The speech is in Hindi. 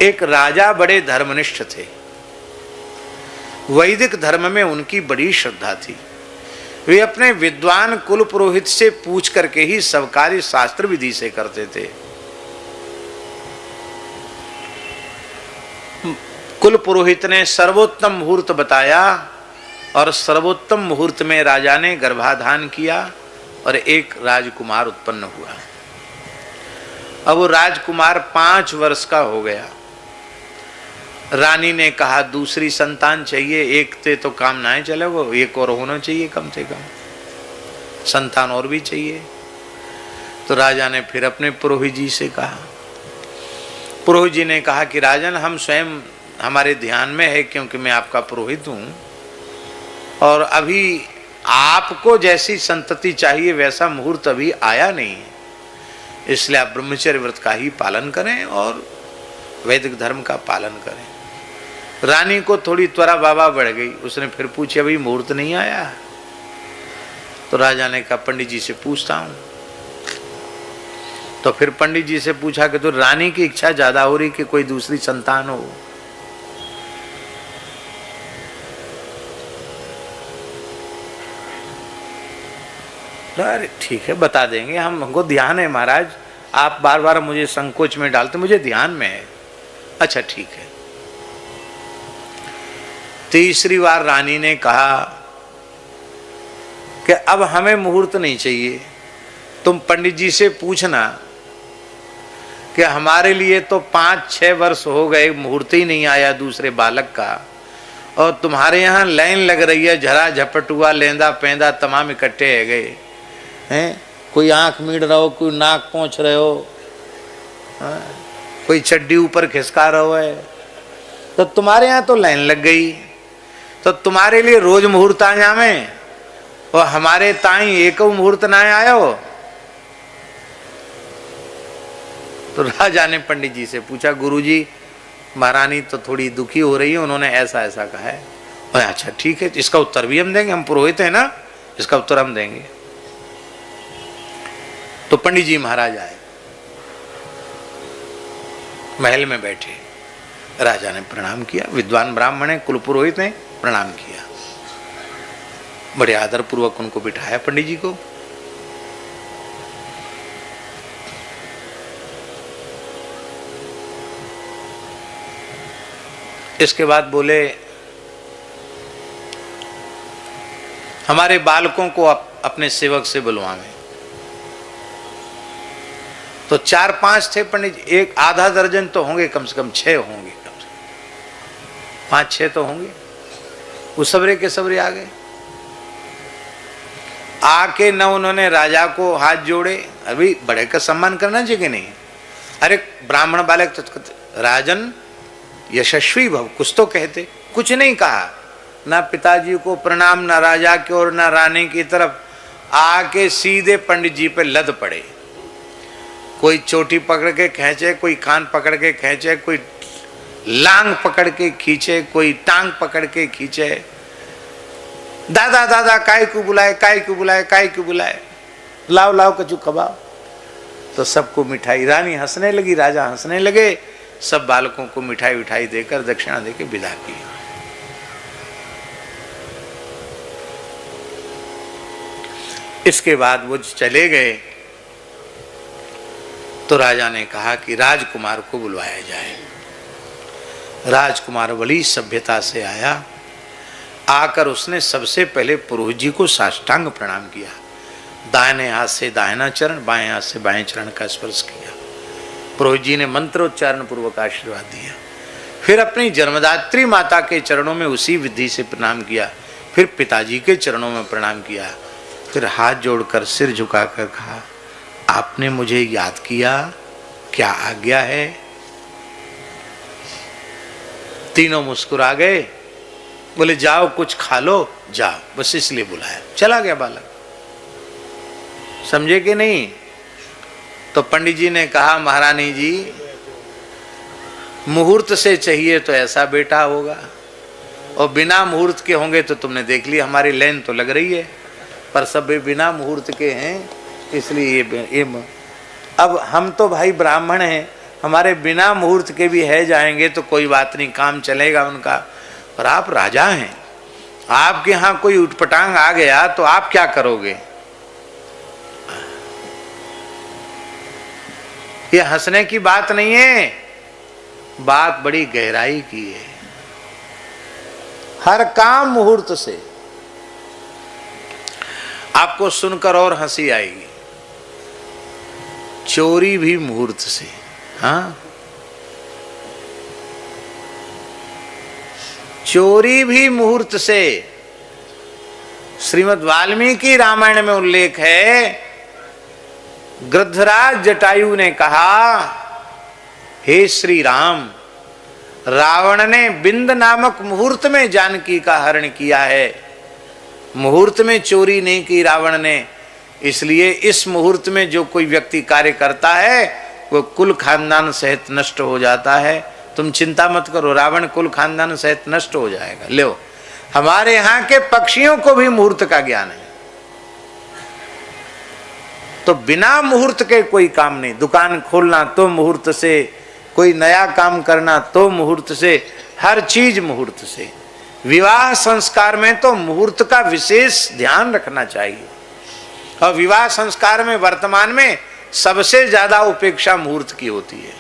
एक राजा बड़े धर्मनिष्ठ थे, वैदिक धर्म में उनकी बड़ी श्रद्धा थी। वे अपने विद्वान कुल पुरोहित से पूछ करके ही सब कार्य शास्त्र विधि से करते थे। कुल पुरोहित ने सर्वोत्तम मुहूर्त बताया और सर्वोत्तम मुहूर्त में राजा ने गर्भाधान किया और एक राजकुमार उत्पन्न हुआ। अब वो राजकुमार 5 वर्ष का हो गया। रानी ने कहा दूसरी संतान चाहिए, एक से तो काम ना चले, वो एक और होना चाहिए, कम से कम संतान और भी चाहिए। तो राजा ने फिर अपने पुरोहित जी से कहा। पुरोहित जी ने कहा कि राजन, हम स्वयं हमारे ध्यान में है, क्योंकि मैं आपका पुरोहित हूँ और अभी आपको जैसी संतति चाहिए वैसा मुहूर्त अभी आया नहीं है, इसलिए आप ब्रह्मचर्य व्रत का ही पालन करें और वैदिक धर्म का पालन करें। रानी को थोड़ी त्वरा बाबा बढ़ गई, उसने फिर पूछा अभी मुहूर्त नहीं आया? तो राजा ने कहा पंडित जी से पूछता हूँ। तो फिर पंडित जी से पूछा कि तो रानी की इच्छा ज्यादा हो रही कि कोई दूसरी संतान हो। अरे ठीक है, बता देंगे, हमको ध्यान है महाराज, आप बार बार मुझे संकोच में डालते, मुझे ध्यान में है। अच्छा ठीक है। तीसरी बार रानी ने कहा कि अब हमें मुहूर्त नहीं चाहिए, तुम पंडित जी से पूछना कि हमारे लिए तो 5-6 वर्ष हो गए, मुहूर्त ही नहीं आया दूसरे बालक का, और तुम्हारे यहाँ लाइन लग रही है, झरा झपटुआ लेंदा पेंदा तमाम इकट्ठे है गए हैं। कोई आंख मीड़ रहे हो, कोई नाक पहुँच रहे हो, कोई चड्डी ऊपर खिसका रहा है, तो तुम्हारे यहाँ तो लाइन लग गई, तो तुम्हारे लिए रोज मुहूर्त आ जावे और हमारे ताई एक मुहूर्त ना आया हो। तो राजा ने पंडित जी से पूछा, गुरुजी महारानी तो थोड़ी दुखी हो रही है, उन्होंने ऐसा ऐसा कहा है। और अच्छा ठीक है, इसका उत्तर भी हम देंगे, हम पुरोहित हैं ना, इसका उत्तर हम देंगे। तो पंडित जी महाराज आए, महल में बैठे, राजा ने प्रणाम किया, विद्वान ब्राह्मण है, कुल पुरोहित ने प्रणाम किया, बड़े आदर पूर्वक उनको बिठाया पंडित जी को। इसके बाद बोले हमारे बालकों को अपने सेवक से बुलवाएं। तो 4-5 थे पंडित जी, एक आधा दर्जन तो होंगे, कम से कम 6 होंगे, कम से 5-6 तो होंगे। वो सबरे के सबरे आ गए, आके न उन्होंने राजा को हाथ जोड़े, अभी बड़े का सम्मान करना चाहिए कि नहीं? अरे ब्राह्मण बालक तो राजन यशस्वी भव, कुछ तो कहते, कुछ नहीं कहा, ना पिताजी को प्रणाम, ना राजा की ओर, ना रानी की तरफ, आके सीधे पंडित जी पे लद पड़े। कोई चोटी पकड़ के खींचे, कोई कान पकड़ के खींचे, कोई लांग पकड़ के खींचे, कोई टांग पकड़ के खींचे। दादा दादा काय को बुलाए, काय को बुलाए, काय को बुलाए, लाओ लाओ कचू खबाओ। तो सबको मिठाई, रानी हंसने लगी, राजा हंसने लगे, सब बालकों को मिठाई उठाई देकर दक्षिणा देकर विदा की। इसके बाद वो चले गए तो राजा ने कहा कि राजकुमार को बुलवाया जाए। राजकुमार बड़ी सभ्यता से आया, आकर उसने सबसे पहले पुरोहित जी को साष्टांग प्रणाम किया, दाहिने हाथ से दाहिना चरण, बाएं हाथ से बाएं चरण का स्पर्श किया। पुरोहित जी ने मंत्रोच्चारण पूर्वक आशीर्वाद दिया, फिर अपनी जन्मदात्री माता के चरणों में उसी विधि से प्रणाम किया, फिर पिताजी के चरणों में प्रणाम किया, फिर हाथ जोड़कर सिर झुकाकर कहा आपने मुझे याद किया, क्या आज्ञा है? तीनों मुस्कुरा गए, बोले जाओ कुछ खा लो, जाओ, बस इसलिए बुलाया। चला गया बालक, समझे कि नहीं? तो पंडित जी ने कहा महारानी जी मुहूर्त से चाहिए तो ऐसा बेटा होगा, और बिना मुहूर्त के होंगे तो तुमने देख लिया, हमारी लाइन तो लग रही है पर सब बिना मुहूर्त के हैं, इसलिए ये अब हम तो भाई ब्राह्मण हैं, हमारे बिना मुहूर्त के भी है जाएंगे तो कोई बात नहीं, काम चलेगा उनका। पर आप राजा हैं, आपके यहाँ कोई उठपटांग आ गया तो आप क्या करोगे? ये हंसने की बात नहीं है, बात बड़ी गहराई की है। हर काम मुहूर्त से। आपको सुनकर और हंसी आएगी, चोरी भी मुहूर्त से। हाँ, चोरी भी मुहूर्त से। श्रीमद् वाल्मीकि रामायण में उल्लेख है, गृद्धराज जटायु ने कहा, हे श्री राम, रावण ने बिंद नामक मुहूर्त में जानकी का हरण किया है, मुहूर्त में चोरी नहीं की रावण ने। इसलिए इस मुहूर्त में जो कोई व्यक्ति कार्य करता है वो कुल खानदान सहित नष्ट हो जाता है। तुम चिंता मत करो, रावण कुल खानदान सहित नष्ट हो जाएगा। लो, हमारे यहाँ के पक्षियों को भी मुहूर्त का ज्ञान है, तो बिना मुहूर्त के कोई काम नहीं। दुकान खोलना तो मुहूर्त से, कोई नया काम करना तो मुहूर्त से, हर चीज मुहूर्त से। विवाह संस्कार में तो मुहूर्त का विशेष ध्यान रखना चाहिए। और विवाह संस्कार में वर्तमान में सबसे ज्यादा उपेक्षा मुहूर्त की होती है।